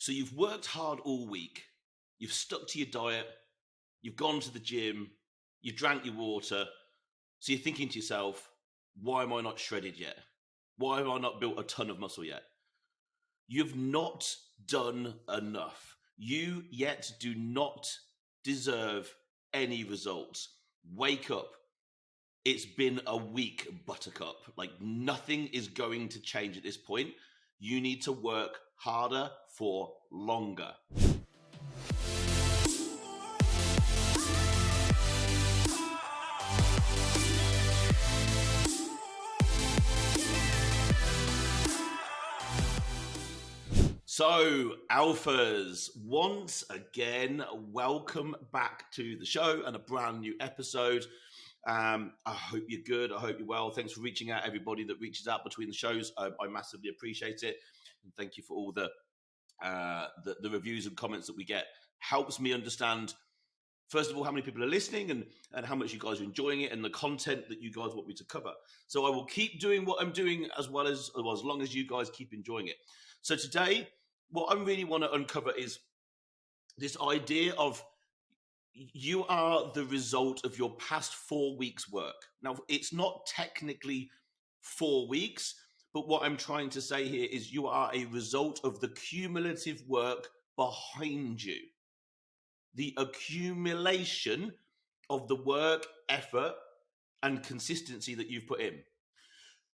So you've worked hard all week, you've stuck to your diet, you've gone to the gym, you've drank your water. So you're thinking to yourself, why am I not shredded yet? Why have I not built a ton of muscle yet? You've not done enough. You yet do not deserve any results. Wake up. It's been a week, buttercup. Like, nothing is going to change at this point. You need to work harder for longer. So, alphas, once again, welcome back to the show and a brand new episode. I hope you're good. I hope you're well. Thanks for reaching out, everybody that reaches out between the shows. I massively appreciate it. And thank you for all the reviews and comments that we get. Helps me understand, first of all, how many people are listening and how much you guys are enjoying it and the content that you guys want me to cover. So I will keep doing what I'm doing as long as you guys keep enjoying it. So today, what I really want to uncover is this idea of you are the result of your past 4 weeks' work. Now, it's not technically 4 weeks, but what I'm trying to say here is you are a result of the cumulative work behind you. The accumulation of the work, effort, and consistency that you've put in.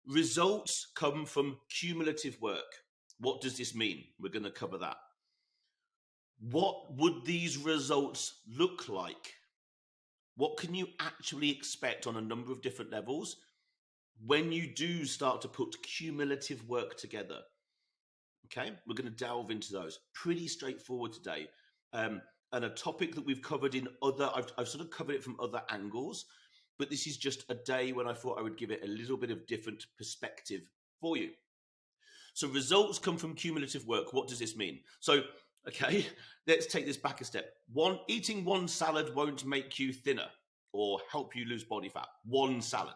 Results come from cumulative work. What does this mean? We're going to cover that. What would these results look like? What can you actually expect on a number of different levels when you do start to put cumulative work together? Okay, we're going to delve into those. Pretty straightforward today. And a topic that we've covered in I've sort of covered it from other angles, but this is just a day when I thought I would give it a little bit of different perspective for you. So results come from cumulative work. What does this mean? So, okay, let's take this back a step. Eating one salad won't make you thinner or help you lose body fat. One salad.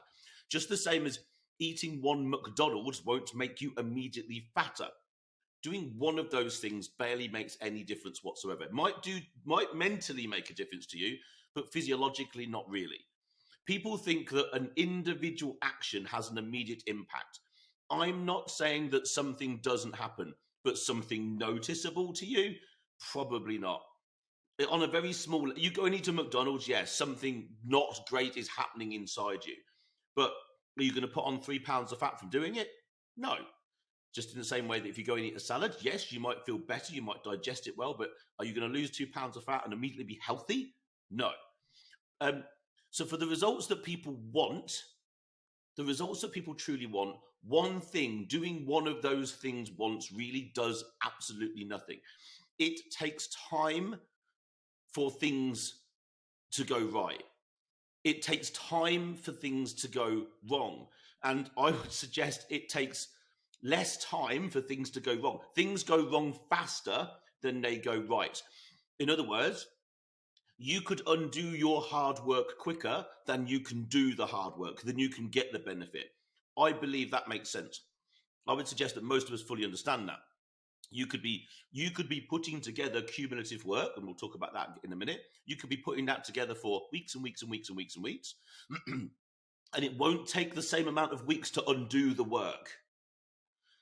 Just the same as eating one McDonald's won't make you immediately fatter. Doing one of those things barely makes any difference whatsoever. It might mentally make a difference to you, but physiologically not really. People think that an individual action has an immediate impact. I'm not saying that something doesn't happen, but something noticeable to you? Probably not. On a very small, you go and eat a McDonald's, yes, something not great is happening inside you. But are you going to put on 3 pounds of fat from doing it? No. Just in the same way that if you go and eat a salad, yes, you might feel better, you might digest it well, but are you going to lose 2 pounds of fat and immediately be healthy? No. So for the results that people want, the results that people truly want, doing one of those things once really does absolutely nothing. It takes time for things to go right. It takes time for things to go wrong. And I would suggest it takes less time for things to go wrong. Things go wrong faster than they go right. In other words, you could undo your hard work quicker than you can do the hard work, than you can get the benefit. I believe that makes sense. I would suggest that most of us fully understand that. You could be putting together cumulative work, and we'll talk about that in a minute. You could be putting that together for weeks and weeks and weeks and weeks and weeks. And it won't take the same amount of weeks to undo the work.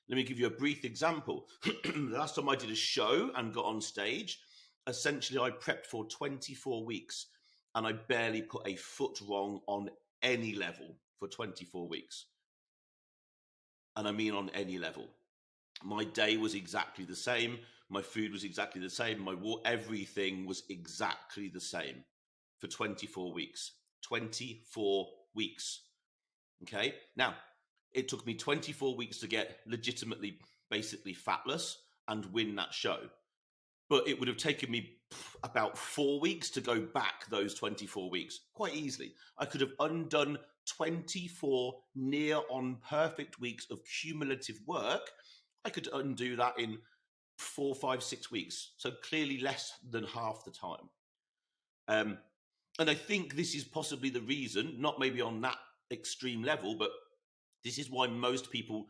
Let me give you a brief example. The last time I did a show and got on stage, essentially I prepped for 24 weeks and I barely put a foot wrong on any level for 24 weeks. And I mean on any level. My day was exactly the same. My food was exactly the same. Everything was exactly the same for 24 weeks. 24 weeks. Okay. Now, it took me 24 weeks to get legitimately, basically fatless and win that show. But it would have taken me about 4 weeks to go back those 24 weeks quite easily. I could have undone 24 near on perfect weeks of cumulative work. I could undo that in 4, 5, 6 weeks. So clearly less than half the time. And I think this is possibly the reason, not maybe on that extreme level, but this is why most people,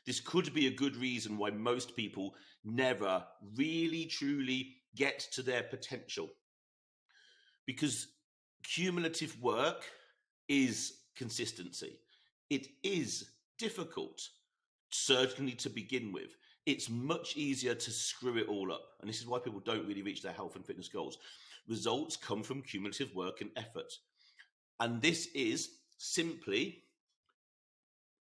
This could be a good reason why most people never really, truly get to their potential. Because cumulative work is consistency. It is difficult, certainly to begin with. It's much easier to screw it all up. And this is why people don't really reach their health and fitness goals. Results come from cumulative work and effort. And this is simply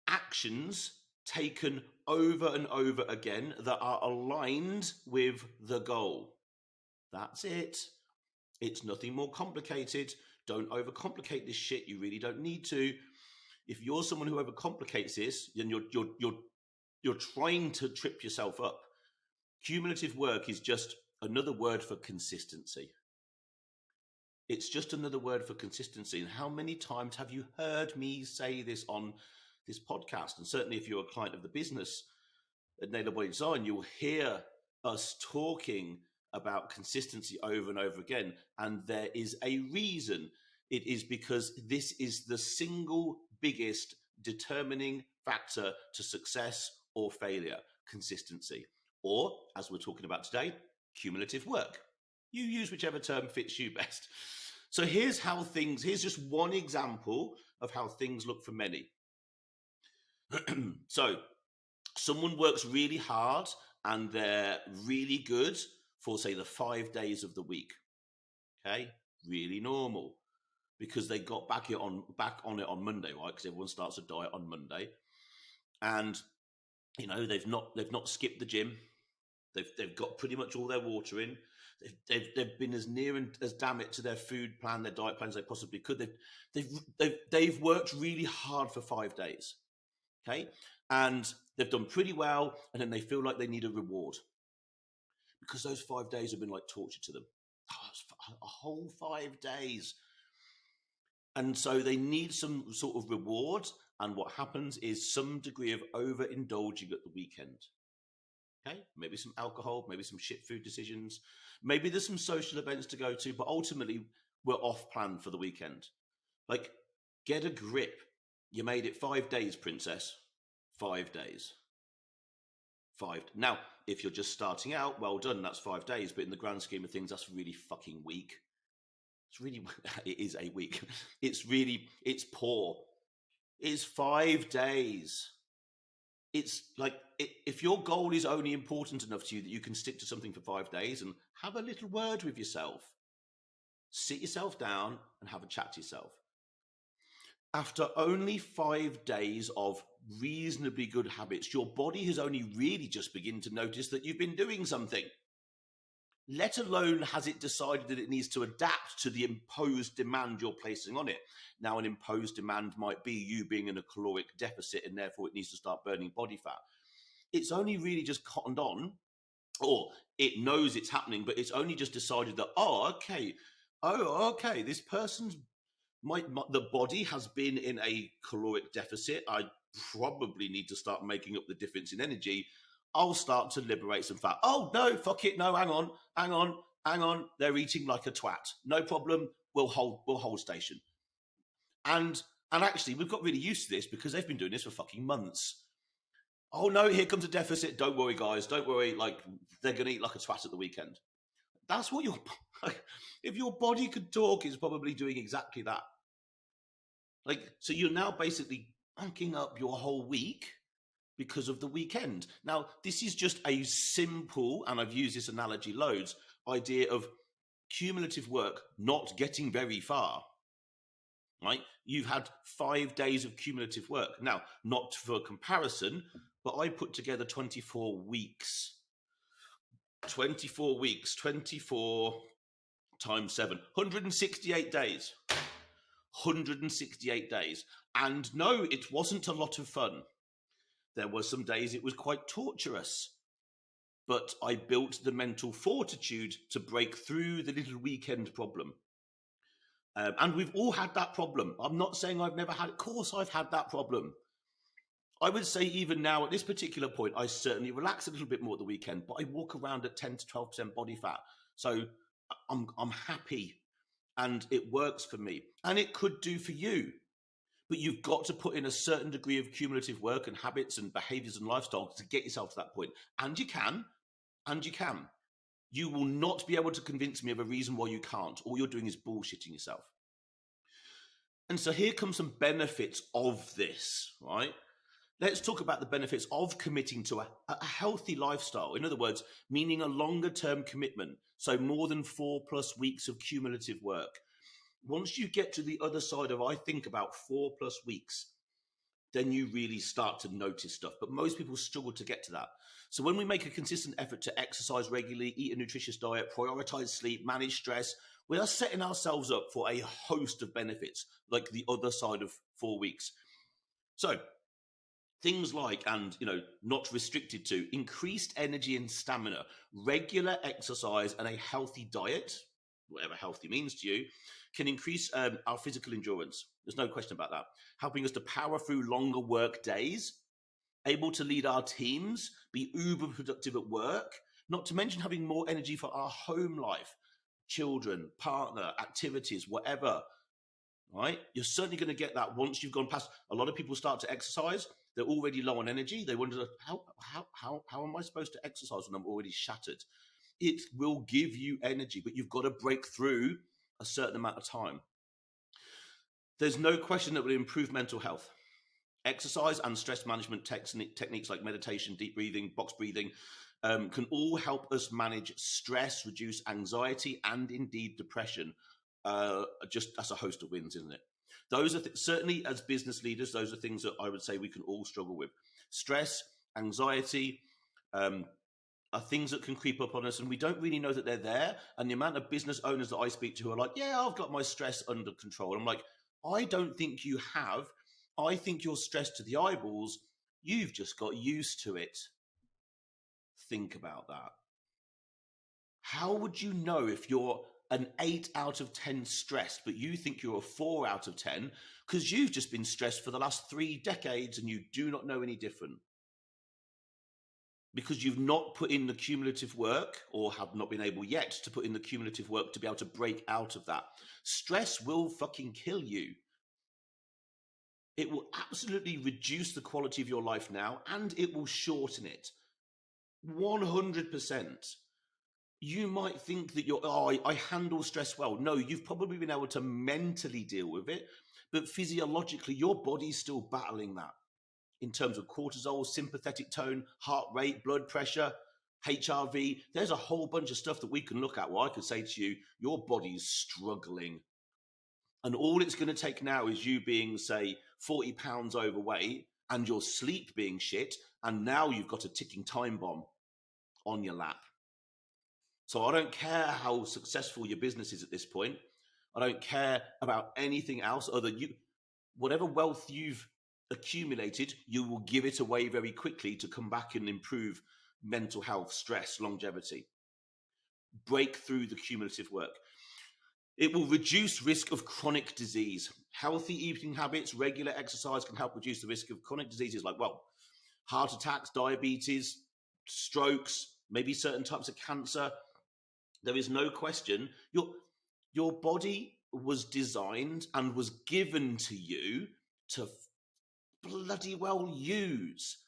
actions taken over and over again that are aligned with the goal. That's it. It's nothing more complicated. Don't overcomplicate this shit. You really don't need to. If you're someone who overcomplicates this, then you're trying to trip yourself up. Cumulative work is just another word for consistency. It's just another word for consistency. And how many times have you heard me say this on this podcast? And certainly if you're a client of the business at Naylor Body Design, you'll hear us talking about consistency over and over again. And there is a reason. It is because this is the single biggest determining factor to success or failure: consistency. Or, as we're talking about today, cumulative work. You use whichever term fits you best. So here's just one example of how things look for many. So someone works really hard and they're really good for, say, the 5 days of the week. Okay, really normal, because they got back on it on Monday, right? Because everyone starts a diet on Monday, and they've not skipped the gym. They've got pretty much all their water in. They've been as near and as damn it to their food plan, their diet plan as they possibly could. They've worked really hard for 5 days, okay, and they've done pretty well. And then they feel like they need a reward because those 5 days have been like torture to them. A whole 5 days, and so they need some sort of reward. And what happens is some degree of overindulging at the weekend. Okay, maybe some alcohol, maybe some shit food decisions, maybe there's some social events to go to, but ultimately we're off plan for the weekend. Like, get a grip. You made it 5 days, princess. 5 days. Now, if you're just starting out, well done, that's 5 days. But in the grand scheme of things, that's really fucking weak. It is a week. It's poor. It's 5 days. It's like, if your goal is only important enough to you that you can stick to something for 5 days, and have a little word with yourself. Sit yourself down and have a chat to yourself. After only 5 days of reasonably good habits, your body has only really just begun to notice that you've been doing something. Let alone has it decided that it needs to adapt to the imposed demand you're placing on it. Now, an imposed demand might be you being in a caloric deficit, and therefore it needs to start burning body fat. It's only really just cottoned on, or it knows it's happening, but it's only just decided that, okay, this person's, the body has been in a caloric deficit. I probably need to start making up the difference in energy. I'll start to liberate some fat. Oh, no, fuck it. No, hang on. They're eating like a twat. No problem. We'll hold station. And actually, we've got really used to this because they've been doing this for fucking months. Oh, no, here comes a deficit. Don't worry, guys. Don't worry. Like, they're going to eat like a twat at the weekend. That's what if your body could talk, it's probably doing exactly that. Like, so you're now basically bunking up your whole week because of the weekend. Now, this is just a simple, and I've used this analogy loads, idea of cumulative work not getting very far, right? You've had 5 days of cumulative work. Now, not for comparison, but I put together 24 weeks. 24 weeks, 24 times 7, 168 days. 168 days. And no, it wasn't a lot of fun. There were some days it was quite torturous, but I built the mental fortitude to break through the little weekend problem. And we've all had that problem. I'm not saying I've never had it. Of course, I've had that problem. I would say even now at this particular point, I certainly relax a little bit more at the weekend, but I walk around at 10 to 12% body fat. So I'm happy and it works for me. And it could do for you. But you've got to put in a certain degree of cumulative work and habits and behaviors and lifestyle to get yourself to that point. And you can. You will not be able to convince me of a reason why you can't. All you're doing is bullshitting yourself. And so here comes some benefits of this, right? Let's talk about the benefits of committing to a healthy lifestyle. In other words, meaning a longer term commitment. So more than 4+ weeks of cumulative work. Once you get to the other side of, I think, about 4+ weeks, then you really start to notice stuff. But most people struggle to get to that. So when we make a consistent effort to exercise regularly, eat a nutritious diet, prioritize sleep, manage stress, we are setting ourselves up for a host of benefits, like the other side of 4 weeks. So things like, and not restricted to, increased energy and stamina, regular exercise and a healthy diet, whatever healthy means to you, can increase our physical endurance. There's no question about that. Helping us to power through longer work days, able to lead our teams, be uber productive at work, not to mention having more energy for our home life, children, partner, activities, whatever, right? You're certainly going to get that once you've gone past. A lot of people start to exercise. They're already low on energy. They wonder, how am I supposed to exercise when I'm already shattered? It will give you energy, but you've got to break through a certain amount of time. There's no question that will improve mental health. Exercise and stress management techniques like meditation, deep breathing, box breathing can all help us manage stress, reduce anxiety, and indeed depression. Just as a host of wins, isn't it? Those are certainly, as business leaders, those are things that I would say we can all struggle with. Stress, anxiety, are things that can creep up on us, and we don't really know that they're there. And the amount of business owners that I speak to who are like, yeah, I've got my stress under control. And I'm like, I don't think you have. I think you're stressed to the eyeballs. You've just got used to it. Think about that. How would you know if you're an 8 out of 10 stressed, but you think you're a 4 out of 10 because you've just been stressed for the last 3 decades and you do not know any different? Because you've not put in the cumulative work, or have not been able yet to put in the cumulative work to be able to break out of that. Stress will fucking kill you. It will absolutely reduce the quality of your life now, and it will shorten it. 100%. You might think that I handle stress well. No, you've probably been able to mentally deal with it, but physiologically, your body's still battling that. In terms of cortisol, sympathetic tone, heart rate, blood pressure, HRV, there's a whole bunch of stuff that we can look at where I could say to you, your body's struggling. And all it's going to take now is you being, say, 40 pounds overweight and your sleep being shit, and now you've got a ticking time bomb on your lap. So I don't care how successful your business is at this point. I don't care about anything else other than whatever wealth you've accumulated, you will give it away very quickly to come back and improve mental health, stress, longevity. Break through the cumulative work. It will reduce risk of chronic disease. Healthy eating habits, regular exercise can help reduce the risk of chronic diseases like, heart attacks, diabetes, strokes, maybe certain types of cancer. There is no question. Your body was designed and was given to you to bloody well use.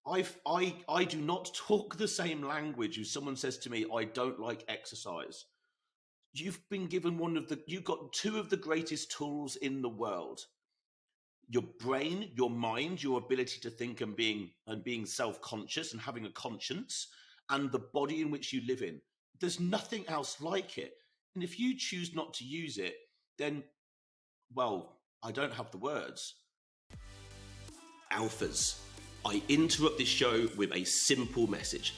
I do not talk the same language as someone says to me, I don't like exercise. You've been given you've got 2 of the greatest tools in the world. Your brain, your mind, your ability to think and being self-conscious and having a conscience, and the body in which you live in. There's nothing else like it. And if you choose not to use it, then, I don't have the words. Alphas, I interrupt this show with a simple message.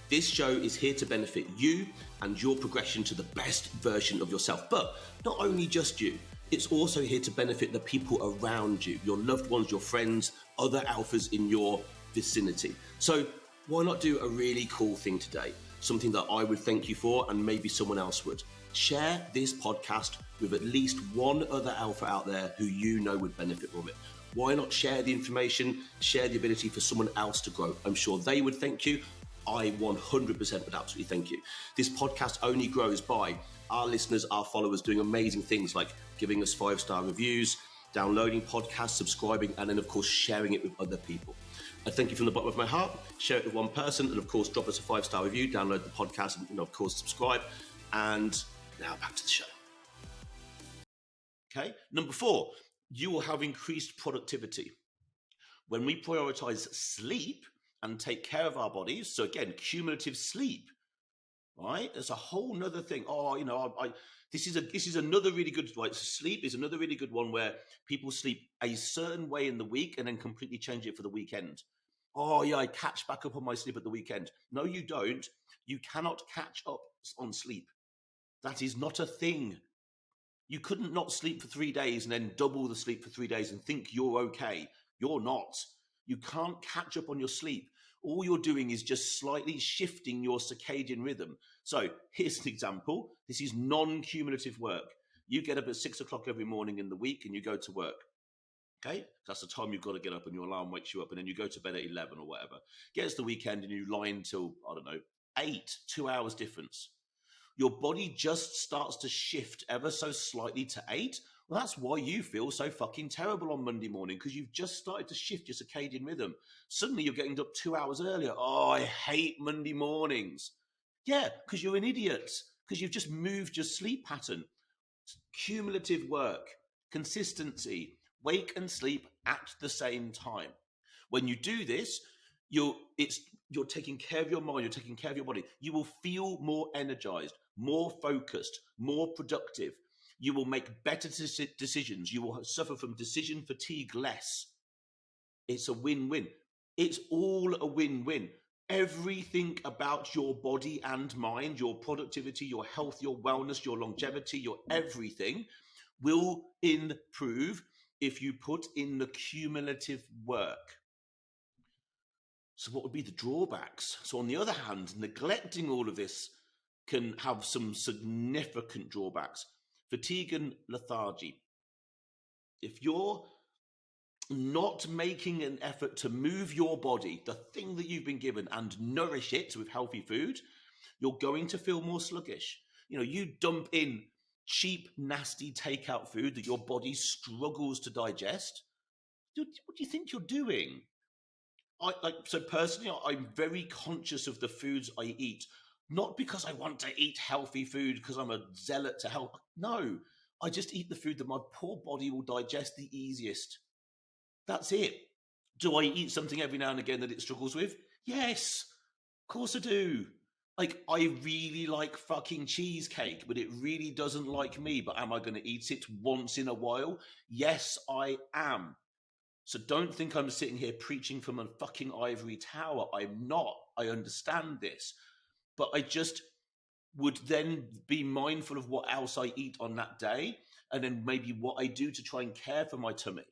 This show is here to benefit you and your progression to the best version of yourself. But not only just you, it's also here to benefit the people around you, your loved ones, your friends, other alphas in your vicinity. So why not do a really cool thing today? Something that I would thank you for, and maybe someone else would. Share this podcast with at least one other alpha out there who you know would benefit from it. Why not share the information, share the ability for someone else to grow? I'm sure they would thank you. I 100% would absolutely thank you. This podcast only grows by our listeners, our followers doing amazing things like giving us 5-star reviews, downloading podcasts, subscribing, and then, of course, sharing it with other people. I thank you from the bottom of my heart. Share it with one person, and, of course, drop us a 5-star review, download the podcast, and, of course, subscribe. And now back to the show. Okay, number 4, you will have increased productivity. When we prioritize sleep and take care of our bodies, so again, cumulative sleep, right? There's a whole nother thing. Oh, this is another really good, right? Sleep is another really good one where people sleep a certain way in the week and then completely change it for the weekend. Oh yeah, I catch back up on my sleep at the weekend. No, you don't. You cannot catch up on sleep. That is not a thing. You couldn't not sleep for 3 days and then double the sleep for 3 days and think you're okay. You're not. You can't catch up on your sleep. All you're doing is just slightly shifting your circadian rhythm. So here's an example. This is non-cumulative work. You get up at 6 o'clock every morning in the week and you go to work. Okay? That's the time you've got to get up and your alarm wakes you up and then you go to bed at 11 or whatever. Gets the weekend and you lie until, 8, 2 hours difference. Your body just starts to shift ever so slightly to 8. Well, that's why you feel so fucking terrible on Monday morning, because you've just started to shift your circadian rhythm. Suddenly you're getting up 2 hours earlier. Oh, I hate Monday mornings. Yeah, because you're an idiot, because you've just moved your sleep pattern. Cumulative work, consistency, wake and sleep at the same time. When you do this, you're taking care of your mind, you're taking care of your body. You will feel more energized, more focused, more productive. You will make better decisions. You will suffer from decision fatigue less. It's a win-win. It's all a win-win. Everything about your body and mind, your productivity, your health, your wellness, your longevity, your everything will improve if you put in the cumulative work. So what would be the drawbacks? So on the other hand, neglecting all of this can have some significant drawbacks. Fatigue and lethargy. If you're not making an effort to move your body, the thing that you've been given, and nourish it with healthy food, you're going to feel more sluggish. You dump in cheap, nasty takeout food that your body struggles to digest. What do you think you're doing? So personally, I'm very conscious of the foods I eat, not because I want to eat healthy food because I'm a zealot to health. No, I just eat the food that my poor body will digest the easiest. That's it. Do I eat something every now and again that it struggles with? Yes, of course I do. Like, I really like fucking cheesecake, but it really doesn't like me. But am I going to eat it once in a while? Yes, I am. So don't think I'm sitting here preaching from a fucking ivory tower. I'm not. I understand this. But I just would then be mindful of what else I eat on that day, and then maybe what I do to try and care for my tummy.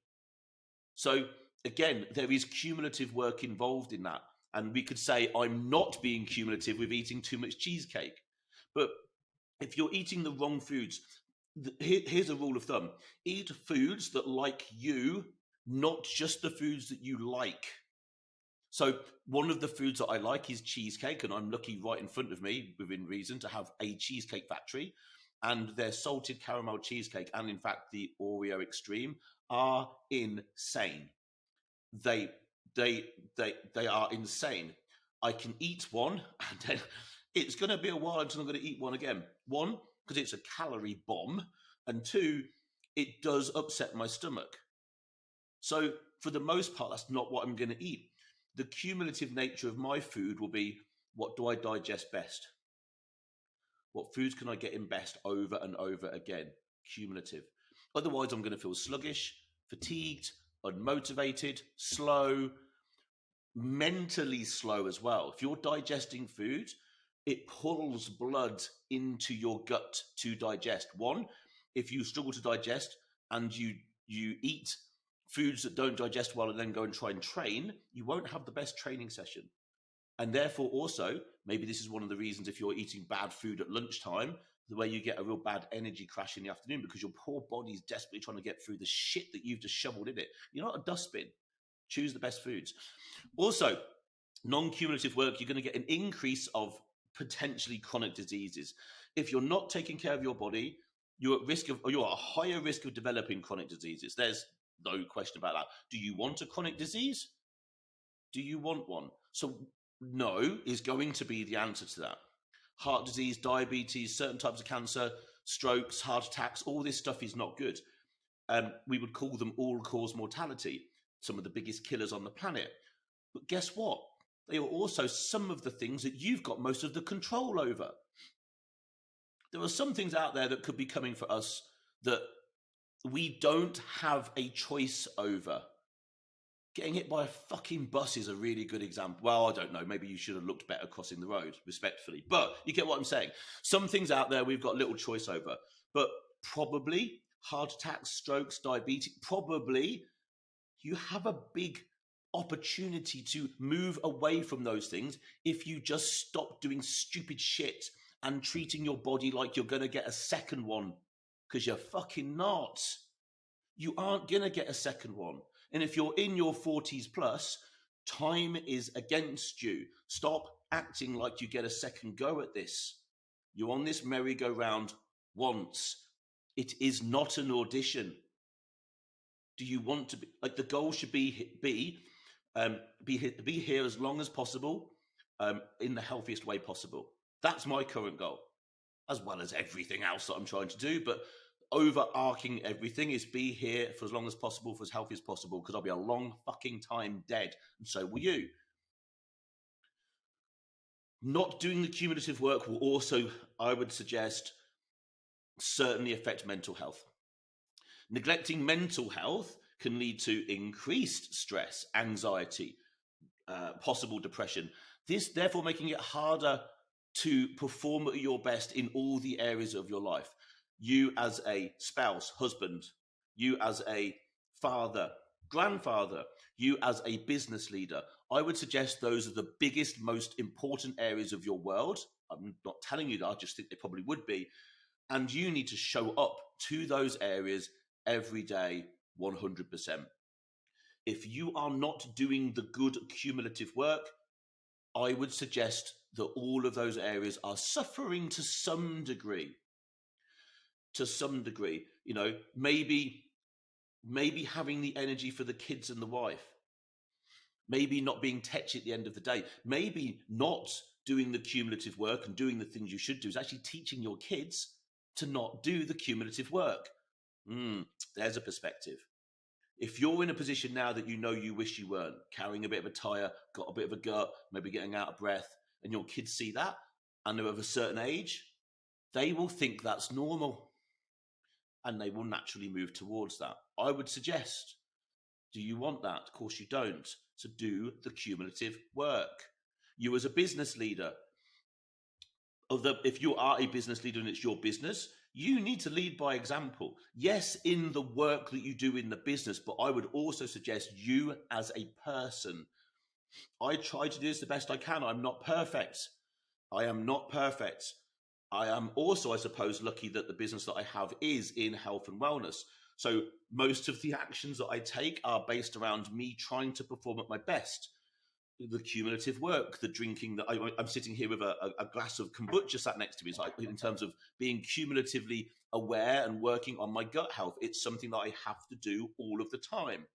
So again, there is cumulative work involved in that. And we could say I'm not being cumulative with eating too much cheesecake. But if you're eating the wrong foods, here's a rule of thumb. Eat foods that like you, not just the foods that you like. So one of the foods that I like is cheesecake, and I'm lucky right in front of me, within reason, to have a cheesecake factory. And their salted caramel cheesecake, and in fact the Oreo Extreme, are insane. They are insane. I can eat one, and then it's going to be a while until I'm going to eat one again. One, because it's a calorie bomb, and two, it does upset my stomach. So for the most part, that's not what I'm going to eat. The cumulative nature of my food will be, what do I digest best? What foods can I get in best over and over again? Cumulative. Otherwise, I'm going to feel sluggish, fatigued, unmotivated, slow, mentally slow as well. If you're digesting food, it pulls blood into your gut to digest. One, if you struggle to digest and you eat foods that don't digest well and then go and try and train, you won't have the best training session. And therefore also, maybe this is one of the reasons if you're eating bad food at lunchtime, the way you get a real bad energy crash in the afternoon, because your poor body's desperately trying to get through the shit that you've just shoveled in it. You're not a dustbin. Choose the best foods. Also, non-cumulative work, you're going to get an increase of potentially chronic diseases. If you're not taking care of your body, you're at risk of, or you're at a higher risk of developing chronic diseases. There's no question about that. Do you want a chronic disease? Do you want one? So no is going to be the answer to that. Heart disease, diabetes, certain types of cancer, strokes, heart attacks, all this stuff is not good. We would call them all-cause mortality, some of the biggest killers on the planet. But guess what? They are also some of the things that you've got most of the control over. There are some things out there that could be coming for us that we don't have a choice over. Getting hit by a fucking bus is a really good example. Well, I don't know. Maybe you should have looked better crossing the road, respectfully. But you get what I'm saying. Some things out there we've got little choice over. But probably heart attacks, strokes, diabetes, probably you have a big opportunity to move away from those things if you just stop doing stupid shit and treating your body like you're going to get a second one, because you're fucking not. You aren't going to get a second one. And if you're in your 40s plus, time is against you. Stop acting like you get a second go at this. You're on this merry-go-round once. It is not an audition. Do you want to be, like, the goal should be here as long as possible, in the healthiest way possible. That's my current goal, as well as everything else that I'm trying to do. But overarching everything is be here for as long as possible, for as healthy as possible, because I'll be a long fucking time dead, and so will you. Not doing the cumulative work will also, I would suggest, certainly affect mental health. Neglecting mental health can lead to increased stress, anxiety, possible depression. This, therefore, making it harder to perform at your best in all the areas of your life. You as a spouse, husband, you as a father, grandfather, you as a business leader. I would suggest those are the biggest, most important areas of your world. I'm not telling you that, I just think they probably would be. And you need to show up to those areas every day, 100%. If you are not doing the good cumulative work, I would suggest that all of those areas are suffering to some degree. To some degree, you know, maybe having the energy for the kids and the wife, maybe not being tetchy at the end of the day, maybe not doing the cumulative work and doing the things you should do is actually teaching your kids to not do the cumulative work. There's a perspective. If you're in a position now that you know you wish you weren't, carrying a bit of a tire, got a bit of a gut, maybe getting out of breath, and your kids see that and they're of a certain age, they will think that's normal and they will naturally move towards that. I would suggest, do you want that? Of course you don't. So do the cumulative work. You as a business leader, if you are a business leader and it's your business, you need to lead by example. Yes, in the work that you do in the business, but I would also suggest you as a person. I try to do this the best I can. I'm not perfect. I am not perfect. I am also, I suppose, lucky that the business that I have is in health and wellness. So most of the actions that I take are based around me trying to perform at my best. The cumulative work, the drinking, that I'm sitting here with a glass of kombucha sat next to me. It's like, in terms of being cumulatively aware and working on my gut health, it's something that I have to do all of the time.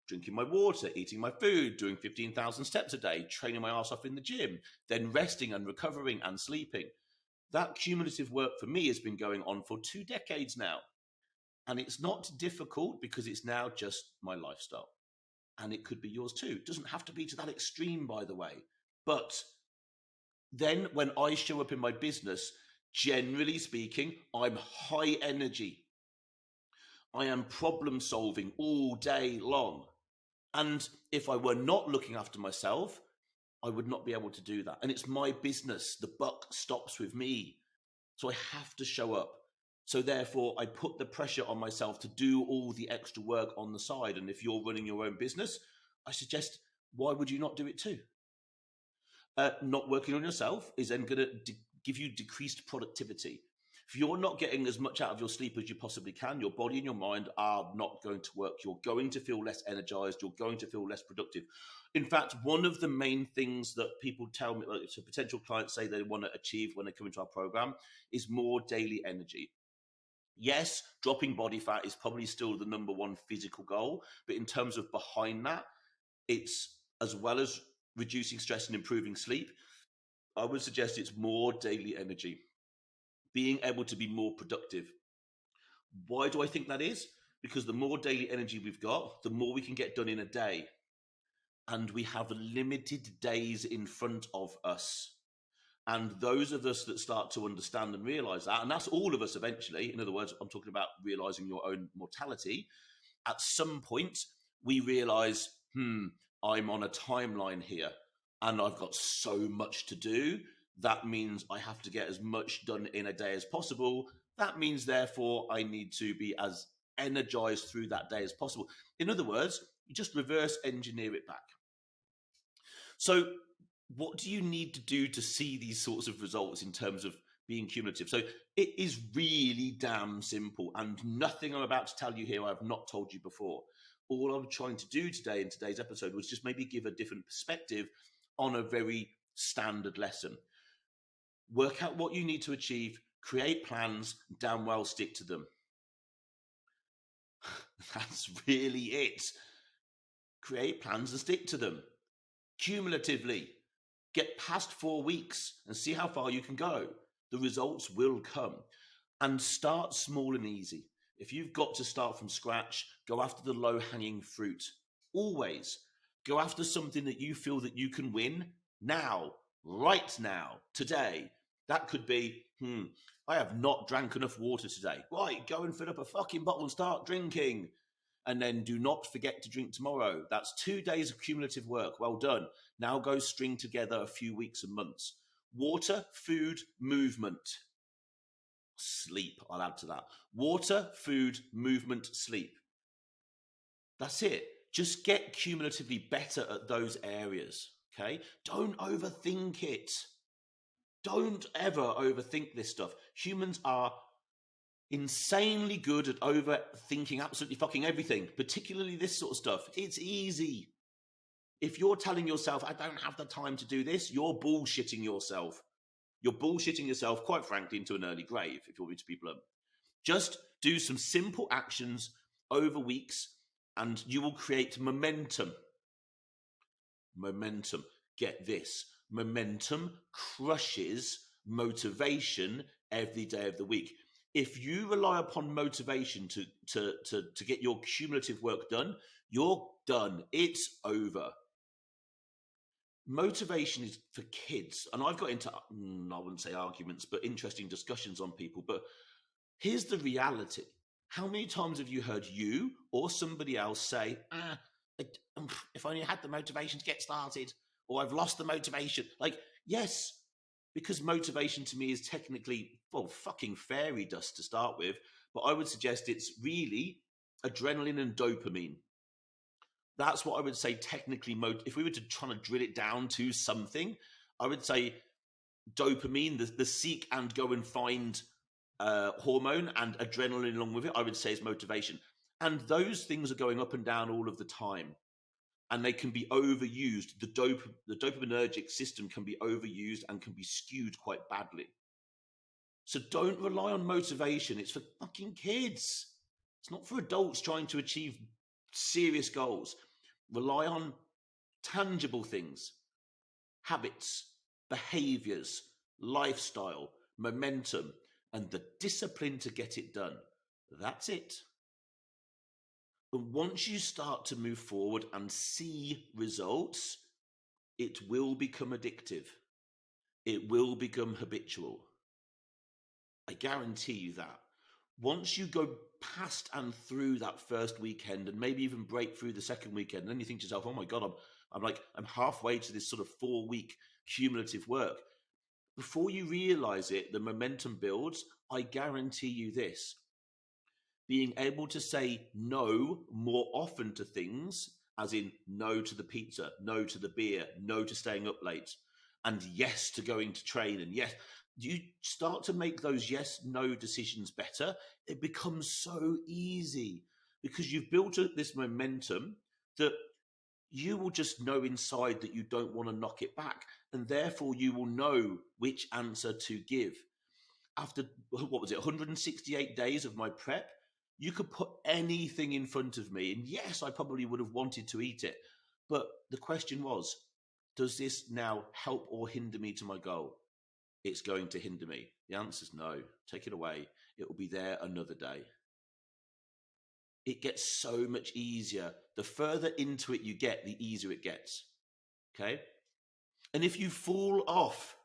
Drinking my water, eating my food, doing 15,000 steps a day, training my ass off in the gym, then resting and recovering and sleeping. That cumulative work for me has been going on for 2 decades now. And it's not difficult because it's now just my lifestyle. And it could be yours too. It doesn't have to be to that extreme, by the way. But then when I show up in my business, generally speaking, I'm high energy. I am problem solving all day long. And if I were not looking after myself, I would not be able to do that. And it's my business. The buck stops with me. So I have to show up. So therefore, I put the pressure on myself to do all the extra work on the side. And if you're running your own business, I suggest, why would you not do it too? Not working on yourself is then going to give you decreased productivity. If you're not getting as much out of your sleep as you possibly can, your body and your mind are not going to work. You're going to feel less energized. You're going to feel less productive. In fact, one of the main things that people tell me, so potential clients say they want to achieve when they come into our program, is more daily energy. Yes, dropping body fat is probably still the number one physical goal, but in terms of behind that, it's as well as reducing stress and improving sleep, I would suggest it's more daily energy, being able to be more productive. Why do I think that is? Because the more daily energy we've got, the more we can get done in a day. And we have limited days in front of us. And those of us that start to understand and realize that, and that's all of us eventually, in other words, I'm talking about realizing your own mortality. At some point, we realize, I'm on a timeline here and I've got so much to do. That means I have to get as much done in a day as possible. That means, therefore, I need to be as energized through that day as possible. In other words, you just reverse engineer it back. So what do you need to do to see these sorts of results in terms of being cumulative? So it is really damn simple, and nothing I'm about to tell you here I've not told you before. All I'm trying to do today in today's episode was just maybe give a different perspective on a very standard lesson. Work out what you need to achieve, create plans, damn well stick to them. That's really it. Create plans and stick to them. Cumulatively. Get past 4 weeks and see how far you can go. The results will come. And start small and easy. If you've got to start from scratch, go after the low-hanging fruit. Always go after something that you feel that you can win now, right now, today. That could be, I have not drank enough water today. Right, go and fill up a fucking bottle and start drinking. And then do not forget to drink tomorrow. That's 2 days of cumulative work. Well done. Now go string together a few weeks and months. Water, food, movement. Sleep, I'll add to that. Water, food, movement, sleep. That's it. Just get cumulatively better at those areas, okay? Don't overthink it. Don't ever overthink this stuff. Humans are insanely good at overthinking absolutely fucking everything, particularly this sort of stuff. It's easy. If you're telling yourself, I don't have the time to do this, you're bullshitting yourself. You're bullshitting yourself, quite frankly, into an early grave, if you want me to be blunt. Just do some simple actions over weeks and you will create momentum. Momentum. Get this. Momentum crushes motivation every day of the week. If you rely upon motivation to get your cumulative work done, you're done. It's over. Motivation is for kids. And I've got into, I wouldn't say arguments, but interesting discussions on people. But here's the reality. How many times have you heard you or somebody else say, if I only had the motivation to get started, or I've lost the motivation? Like, yes, because motivation to me is technically, well, fucking fairy dust to start with, but I would suggest it's really adrenaline and dopamine. That's what I would say technically, if we were to try to drill it down to something, I would say dopamine, the seek and go and find hormone, and adrenaline along with it, I would say is motivation. And those things are going up and down all of the time. And they can be overused. The dopaminergic system can be overused and can be skewed quite badly. So don't rely on motivation. It's for fucking kids. It's not for adults trying to achieve serious goals. Rely on tangible things, habits, behaviors, lifestyle, momentum, and the discipline to get it done. That's it. And once you start to move forward and see results, it will become addictive. It will become habitual. I guarantee you that. Once you go past and through that first weekend and maybe even break through the second weekend, and then you think to yourself, oh my God, I'm halfway to this sort of 4-week cumulative work. Before you realize it, the momentum builds. I guarantee you this. Being able to say no more often to things, as in no to the pizza, no to the beer, no to staying up late, and yes to going to train, and yes, you start to make those yes-no decisions better. It becomes so easy because you've built this momentum that you will just know inside that you don't want to knock it back, and therefore you will know which answer to give. after, what was it, 168 days of my prep, you could put anything in front of me. And yes, I probably would have wanted to eat it. But the question was, does this now help or hinder me to my goal? It's going to hinder me. The answer is no. Take it away. It will be there another day. It gets so much easier. The further into it you get, the easier it gets. Okay? And if you fall off,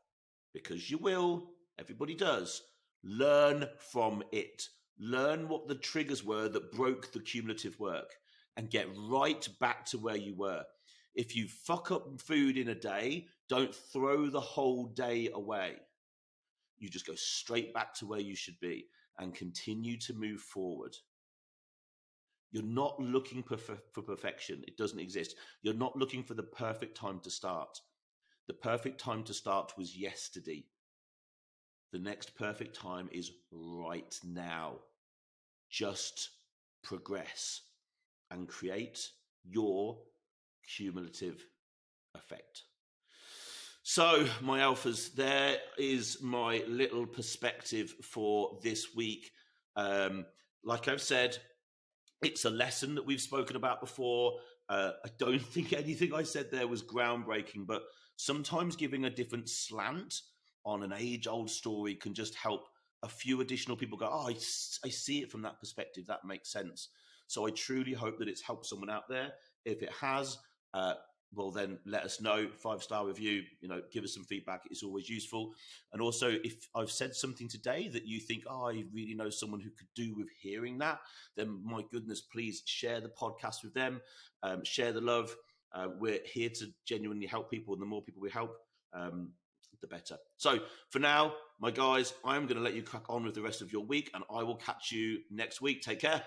because you will, everybody does, learn from it. Learn what the triggers were that broke the cumulative work and get right back to where you were. If you fuck up food in a day, don't throw the whole day away. You just go straight back to where you should be and continue to move forward. You're not looking for perfection. It doesn't exist. You're not looking for the perfect time to start. The perfect time to start was yesterday. The next perfect time is right now. Just progress and create your cumulative effect. So, my alphas, there is my little perspective for this week. Like I've said, it's a lesson that we've spoken about before. I don't think anything I said there was groundbreaking, but sometimes giving a different slant on an age-old story can just help a few additional people go, oh, I see it from that perspective. That makes sense. So I truly hope that it's helped someone out there. If it has, well, then let us know. 5-star review, give us some feedback. It's always useful. And also, if I've said something today that you think, oh, I really know someone who could do with hearing that, then my goodness, please share the podcast with them. Share the love. We're here to genuinely help people. And the more people we help, the better. So for now, my guys, I'm going to let you crack on with the rest of your week, and I will catch you next week. Take care.